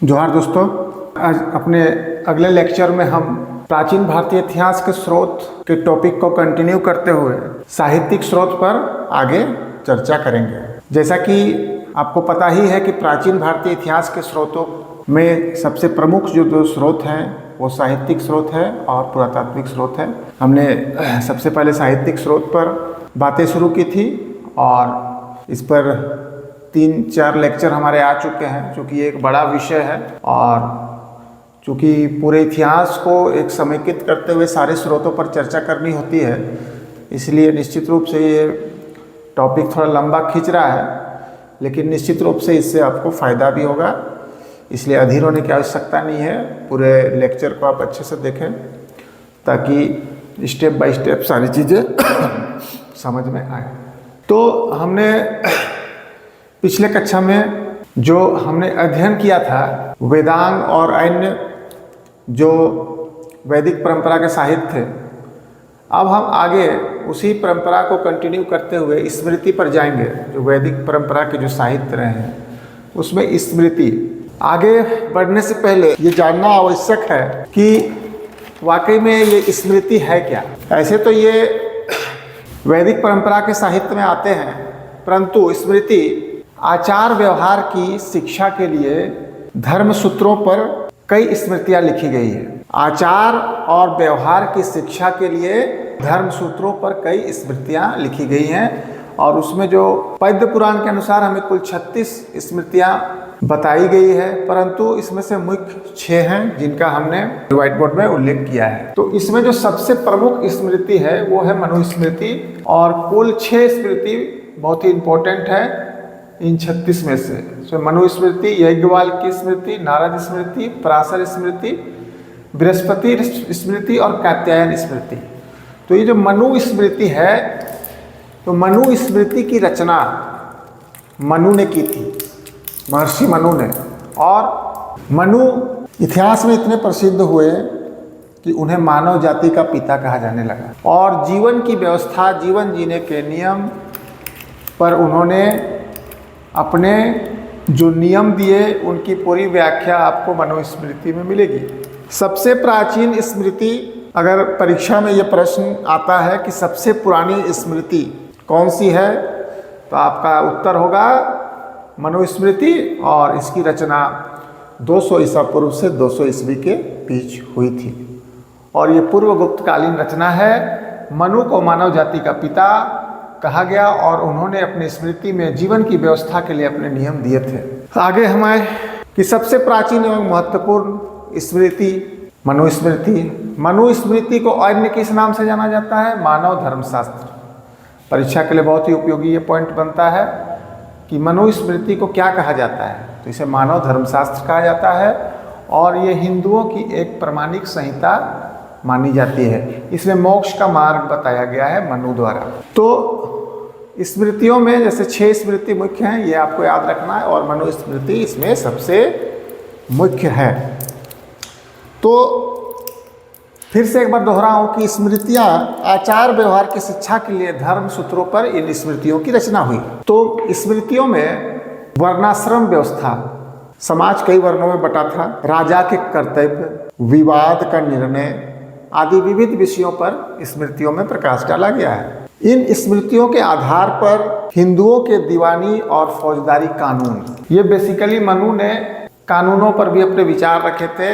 जोहार दोस्तों, आज अपने अगले लेक्चर में हम प्राचीन भारतीय इतिहास के स्रोत के टॉपिक को कंटिन्यू करते हुए साहित्यिक स्रोत पर आगे चर्चा करेंगे। जैसा कि आपको पता ही है कि प्राचीन भारतीय इतिहास के स्रोतों में सबसे प्रमुख जो दो स्रोत हैं वो साहित्यिक स्रोत है और पुरातात्विक स्रोत है। हमने सबसे पहले साहित्यिक स्रोत पर बातें शुरू की थी और इस पर 3-4 लेक्चर हमारे आ चुके हैं, क्योंकि ये एक बड़ा विषय है और चूँकि पूरे इतिहास को एक समेकित करते हुए सारे स्रोतों पर चर्चा करनी होती है, इसलिए निश्चित रूप से ये टॉपिक थोड़ा लंबा खींच रहा है, लेकिन निश्चित रूप से इससे आपको फ़ायदा भी होगा। इसलिए अधीर होने की आवश्यकता नहीं है। पूरे लेक्चर को आप अच्छे से देखें ताकि स्टेप बाय स्टेप सारी चीज़ें समझ में आए। तो हमने पिछले कक्षा में जो हमने अध्ययन किया था वेदांग और अन्य जो वैदिक परंपरा के साहित्य थे, अब हम आगे उसी परंपरा को कंटिन्यू करते हुए स्मृति पर जाएंगे। जो वैदिक परंपरा के जो साहित्य रहे हैं उसमें स्मृति, आगे बढ़ने से पहले ये जानना आवश्यक है कि वाकई में ये स्मृति है क्या। ऐसे तो ये वैदिक परंपरा के साहित्य में आते हैं, परंतु स्मृति आचार व्यवहार की शिक्षा के लिए धर्म सूत्रों पर कई स्मृतियां लिखी गई है। आचार और व्यवहार की शिक्षा के लिए धर्म सूत्रों पर कई स्मृतियां लिखी गई हैं और उसमें जो पद्म पुराण के अनुसार हमें कुल 36 स्मृतियां बताई गई है, परंतु इसमें से मुख्य 6 हैं जिनका हमने व्हाइट बोर्ड में उल्लेख किया है। तो इसमें जो सबसे प्रमुख स्मृति है वो है मनुस्मृति और कुल 6 स्मृति बहुत ही इंपॉर्टेंट है इन 36 में से। तो मनुस्मृति, याज्ञवल्क्य स्मृति, नारद स्मृति, पराशर स्मृति, बृहस्पति स्मृति और कात्यायन स्मृति। तो ये जो मनुस्मृति है, तो मनुस्मृति की रचना मनु ने की थी, महर्षि मनु ने। और मनु इतिहास में इतने प्रसिद्ध हुए कि उन्हें मानव जाति का पिता कहा जाने लगा और जीवन की व्यवस्था, जीवन जीने के नियम पर उन्होंने अपने जो नियम दिए उनकी पूरी व्याख्या आपको मनुस्मृति में मिलेगी। सबसे प्राचीन स्मृति, अगर परीक्षा में ये प्रश्न आता है कि सबसे पुरानी स्मृति कौन सी है, तो आपका उत्तर होगा मनुस्मृति और इसकी रचना 200 ईसा पूर्व से 200 ईस्वी के बीच हुई थी और ये पूर्व गुप्तकालीन रचना है। मनु को मानव जाति का पिता कहा गया और उन्होंने अपनी स्मृति में जीवन की व्यवस्था के लिए अपने नियम दिए थे। आगे हम आए कि सबसे प्राचीन एवं महत्वपूर्ण स्मृति मनुस्मृति। मनुस्मृति को अन्य किस नाम से जाना जाता है? मानव धर्मशास्त्र। परीक्षा के लिए बहुत ही उपयोगी ये पॉइंट बनता है कि मनुस्मृति को क्या कहा जाता है, तो इसे मानव धर्मशास्त्र कहा जाता है और ये हिंदुओं की एक प्रमाणिक संहिता मानी जाती है। इसमें मोक्ष का मार्ग बताया गया है मनु द्वारा। तो स्मृतियों में जैसे 6 स्मृति मुख्य हैं, ये आपको याद रखना है और मनुस्मृति इसमें सबसे मुख्य है। तो फिर से एक बार दोहराऊं कि स्मृतियां आचार व्यवहार की शिक्षा के लिए धर्म सूत्रों पर इन स्मृतियों की रचना हुई। तो स्मृतियों में वर्णाश्रम व्यवस्था, समाज कई वर्णों में बटा था, राजा के कर्तव्य, विवाद का निर्णय आदि विविध विषयों पर स्मृतियों में प्रकाश डाला गया है। इन स्मृतियों के आधार पर हिंदुओं के दीवानी और फौजदारी कानून, ये बेसिकली मनु ने कानूनों पर भी अपने विचार रखे थे।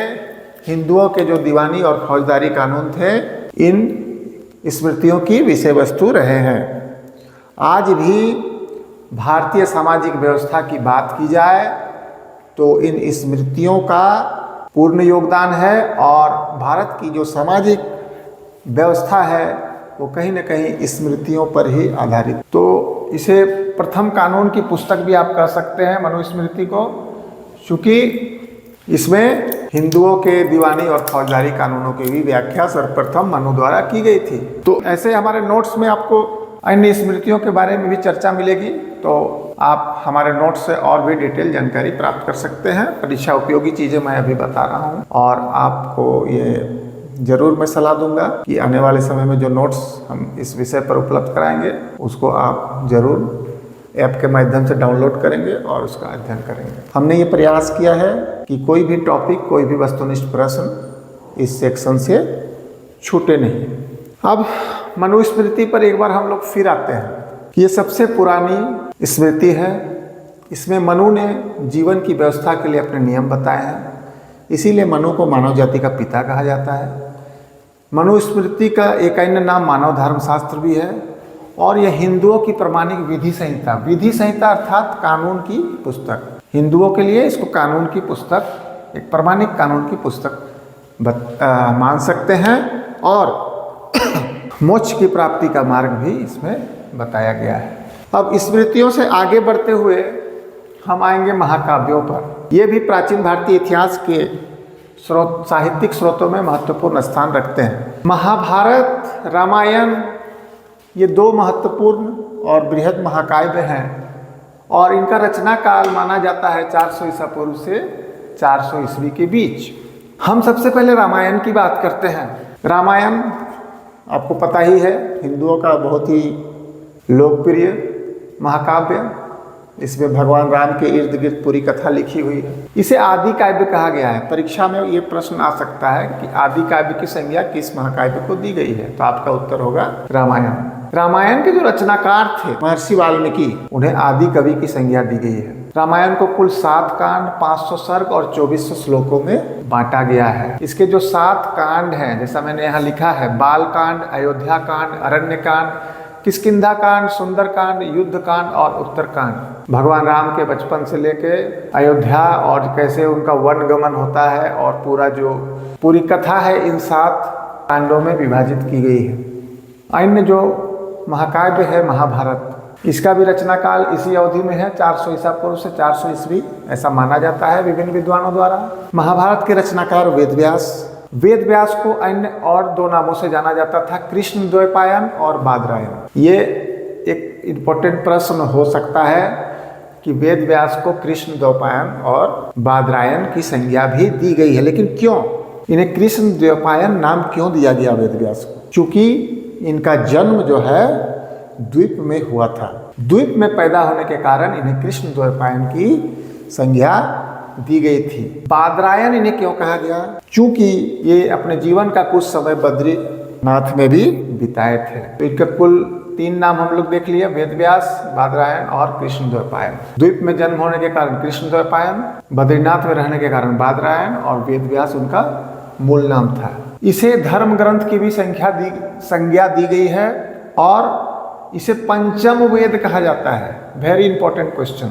हिंदुओं के जो दीवानी और फौजदारी कानून थे इन स्मृतियों की विषय वस्तु रहे हैं। आज भी भारतीय सामाजिक व्यवस्था की बात की जाए तो इन स्मृतियों का पूर्ण योगदान है और भारत की जो सामाजिक व्यवस्था है वो कहीं न कहीं स्मृतियों पर ही आधारित। तो इसे प्रथम कानून की पुस्तक भी आप कह सकते हैं मनुस्मृति को, क्योंकि इसमें हिंदुओं के दीवानी और फौजदारी कानूनों की भी व्याख्या सर्वप्रथम मनु द्वारा की गई थी। तो ऐसे हमारे नोट्स में आपको अन्य स्मृतियों के बारे में भी चर्चा मिलेगी, तो आप हमारे नोट्स से और भी डिटेल जानकारी प्राप्त कर सकते हैं। परीक्षा उपयोगी चीज़ें मैं अभी बता रहा हूँ और आपको ये ज़रूर मैं सलाह दूंगा कि आने वाले समय में जो नोट्स हम इस विषय पर उपलब्ध कराएंगे उसको आप ज़रूर ऐप के माध्यम से डाउनलोड करेंगे और उसका अध्ययन करेंगे। हमने ये प्रयास किया है कि कोई भी टॉपिक, कोई भी वस्तुनिष्ठ प्रश्न इस सेक्शन से छूटे नहीं। अब मनुस्मृति पर एक बार हम लोग फिर आते हैं। ये सबसे पुरानी स्मृति है। इसमें मनु ने जीवन की व्यवस्था के लिए अपने नियम बताए हैं, इसीलिए मनु को मानव जाति का पिता कहा जाता है। मनुस्मृति का एक अन्य नाम मानव धर्मशास्त्र भी है, और यह हिंदुओं की प्रमाणिक विधि संहिता, विधि संहिता अर्थात कानून की पुस्तक, हिंदुओं के लिए इसको कानून की पुस्तक, एक प्रमाणिक कानून की पुस्तक मान सकते हैं। और मोक्ष की प्राप्ति का मार्ग भी इसमें बताया गया है। अब स्मृतियों से आगे बढ़ते हुए हम आएंगे महाकाव्यों पर। ये भी प्राचीन भारतीय इतिहास के स्रोत, साहित्यिक स्रोतों में महत्वपूर्ण स्थान रखते हैं। महाभारत, रामायण, ये दो महत्वपूर्ण और बृहद महाकाव्य हैं, और इनका रचना काल माना जाता है 400 ईसा पूर्व से 400 ईस्वी के बीच। हम सबसे पहले रामायण की बात करते हैं। रामायण आपको पता ही है, हिंदुओं का बहुत ही लोकप्रिय महाकाव्य। इसमें भगवान राम के इर्द गिर्द पूरी कथा लिखी हुई है। इसे आदि काव्य कहा गया है। परीक्षा में ये प्रश्न आ सकता है कि आदि काव्य की संज्ञा किस महाकाव्य को दी गई है, तो आपका उत्तर होगा रामायण। रामायण के जो रचनाकार थे महर्षि वाल्मीकि, उन्हें आदि कवि की संज्ञा दी गई है। रामायण को कुल 7 कांड, 500 सर्ग और 2400 श्लोकों में बांटा गया है। इसके जो 7 कांड हैं, जैसा मैंने यहाँ लिखा है, बाल कांड, अयोध्या कांड, अरण्य कांड, किष्किंधा कांड, सुंदर कांड, युद्ध कांड और उत्तर कांड। भगवान राम के बचपन से लेके अयोध्या और कैसे उनका वन गमन होता है, और पूरी कथा है इन 7 कांडों में विभाजित की गई है। अन्य जो महाकाव्य है महाभारत, इसका भी रचना काल इसी अवधि में है, 400 ईसा पूर्व से 400 ईस्वी, ऐसा माना जाता है विभिन्न विद्वानों द्वारा। महाभारत के रचनाकार वेदव्यास। वेदव्यास को अन्य और 2 नामों से जाना जाता था, कृष्ण द्वैपायन और बादरायण। ये एक इम्पोर्टेंट प्रश्न हो सकता है कि वेदव्यास को कृष्ण द्वैपायन और बादरायण की संज्ञा भी दी गई है, लेकिन क्यों इन्हें कृष्ण द्वैपायन नाम क्यों दिया गया वेदव्यास को? क्योंकि इनका जन्म जो है द्वीप में हुआ था। द्वीप में पैदा होने के कारण इन्हें कृष्ण द्वैपायन की संज्ञा दी गई थी। बादरायण इन्हें क्यों कहा गया? क्योंकि ये अपने जीवन का कुछ समय बद्रीनाथ में भी बिताए थे। तो इनका कुल 3 नाम हम लोग देख लिए, वेदव्यास, बादरायण और कृष्ण द्वैपायन। द्वीप में जन्म होने के कारण कृष्ण द्वैपायन, बद्रीनाथ में रहने के कारण बादरायण, और वेदव्यास उनका मूल नाम था। इसे धर्म ग्रंथ की भी संज्ञा दी गई है, और इसे पंचम वेद कहा जाता है। वेरी इंपॉर्टेंट क्वेश्चन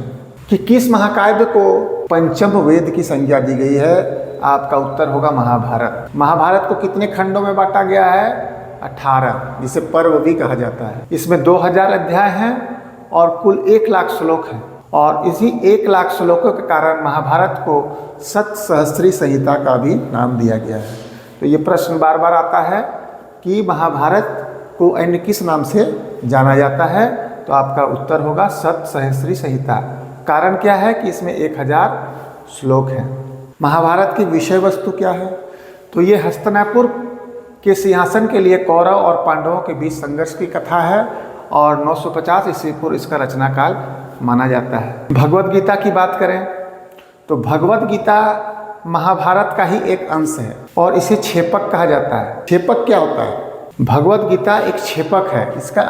कि किस महाकाव्य को पंचम वेद की संज्ञा दी गई है? आपका उत्तर होगा महाभारत। महाभारत को कितने खंडों में बांटा गया है? 18, जिसे पर्व भी कहा जाता है। इसमें 2000 अध्याय हैं और कुल 1 लाख श्लोक हैं, और इसी 1 लाख श्लोकों के कारण महाभारत को सतसहस्री संहिता का भी नाम दिया गया है। तो ये प्रश्न बार बार आता है कि महाभारत को अन्य किस नाम से जाना जाता है? तो आपका उत्तर होगा सतसहस्री संहिता। कारण क्या है कि इसमें 1000 श्लोक हैं। महाभारत की विषय वस्तु क्या है? तो ये हस्तिनापुर के सिंहासन के लिए कौरव और पांडवों के बीच संघर्ष की कथा है, और 950 ईस्वी पूर्व इसका रचना काल माना जाता है। भगवद गीता की बात करें तो भगवद गीता महाभारत का ही एक अंश है, और इसे क्षेपक कहा जाता है। क्षेपक क्या होता है? भगवद गीता एक क्षेपक है। इसका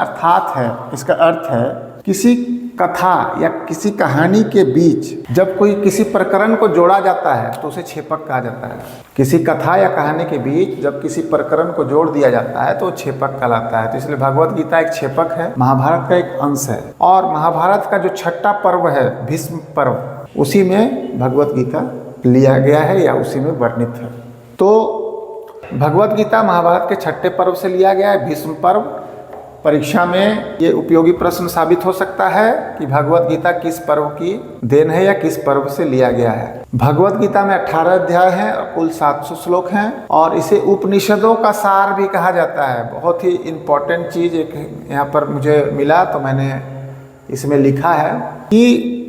अर्थ है किसी कथा या किसी कहानी के बीच जब कोई किसी प्रकरण को जोड़ा जाता है तो उसे क्षेपक कहा जाता है। किसी कथा या कहानी के बीच जब किसी प्रकरण को जोड़ दिया जाता है तो क्षेपक कहलाता है। तो इसलिए भगवद गीता एक क्षेपक है, महाभारत का एक अंश है। और महाभारत का जो 6ठा पर्व है भीष्म पर्व, उसी में भगवद गीता लिया गया है या उसी में वर्णित है। तो भगवद गीता महाभारत के 6ठे पर्व से लिया गया है, भीष्म पर्व। परीक्षा में ये उपयोगी प्रश्न साबित हो सकता है कि भगवद गीता किस पर्व की देन है या किस पर्व से लिया गया है। भगवद गीता में 18 अध्याय हैं और कुल 700 श्लोक हैं, और इसे उपनिषदों का सार भी कहा जाता है। बहुत ही इम्पोर्टेंट चीज़ एक यहाँ पर मुझे मिला, तो मैंने इसमें लिखा है कि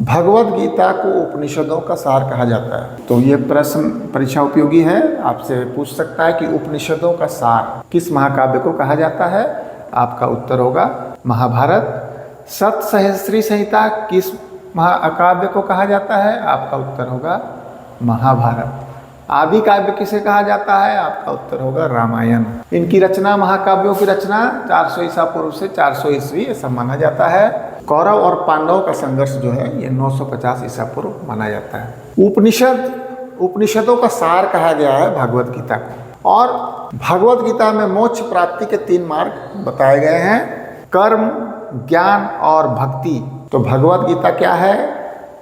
भगवद गीता को उपनिषदों का सार कहा जाता है। तो ये प्रश्न परीक्षा उपयोगी है, आपसे पूछ सकता है कि उपनिषदों का सार किस महाकाव्य को कहा जाता है? आपका उत्तर होगा महाभारत। सतसहस्री संहिता किस महाकाव्य को कहा जाता है? आपका उत्तर होगा महाभारत। आदि काव्य किसे कहा जाता है? आपका उत्तर होगा रामायण। इनकी रचना, महाकाव्यों की रचना 400 ईसा पूर्व से 400 ईस्वी ऐसा माना जाता है। कौरव और पांडवों का संघर्ष जो है ये 950 ईसा पूर्व माना जाता है। उपनिषदों का सार कहा गया है भगवत गीता को, और भगवत गीता में मोक्ष प्राप्ति के 3 मार्ग बताए गए हैं, कर्म, ज्ञान और भक्ति। तो भगवत गीता क्या है?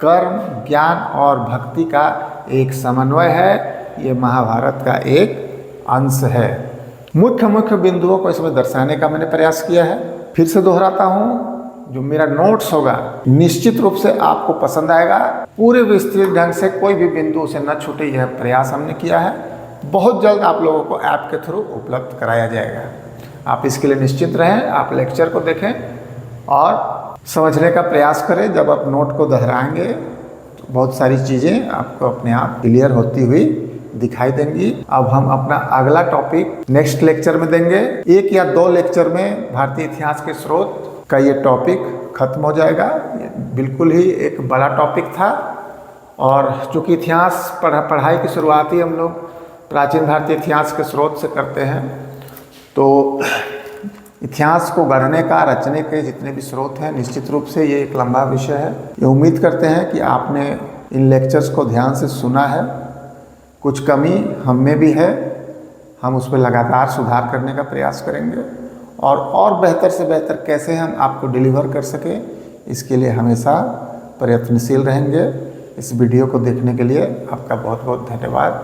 कर्म, ज्ञान और भक्ति का एक समन्वय है। ये महाभारत का एक अंश है। मुख्य बिंदुओं को इसमें दर्शाने का मैंने प्रयास किया है। फिर से दोहराता हूँ, जो मेरा नोट्स होगा निश्चित रूप से आपको पसंद आएगा। पूरे विस्तृत ढंग से कोई भी बिंदु से न छूटे, यह प्रयास हमने किया है। बहुत जल्द आप लोगों को ऐप के थ्रू उपलब्ध कराया जाएगा। आप इसके लिए निश्चित रहें, आप लेक्चर को देखें और समझने का प्रयास करें। जब आप नोट को दोहराएंगे तो बहुत सारी चीज़ें आपको अपने आप क्लियर होती हुई दिखाई देंगी। अब हम अपना अगला टॉपिक नेक्स्ट लेक्चर में देंगे। 1 या 2 लेक्चर में भारतीय इतिहास के स्रोत का ये टॉपिक खत्म हो जाएगा। ये बिल्कुल ही एक बड़ा टॉपिक था, और चूँकि इतिहास पढ़ाई की शुरुआत ही हम लोग प्राचीन भारतीय इतिहास के स्रोत से करते हैं, तो इतिहास को गढ़ने का, रचने के जितने भी स्रोत हैं, निश्चित रूप से ये एक लंबा विषय है। ये उम्मीद करते हैं कि आपने इन लेक्चर्स को ध्यान से सुना है। कुछ कमी हम में भी है, हम उस पर लगातार सुधार करने का प्रयास करेंगे, और बेहतर से बेहतर कैसे हम आपको डिलीवर कर सकें, इसके लिए हमेशा प्रयत्नशील रहेंगे। इस वीडियो को देखने के लिए आपका बहुत बहुत धन्यवाद।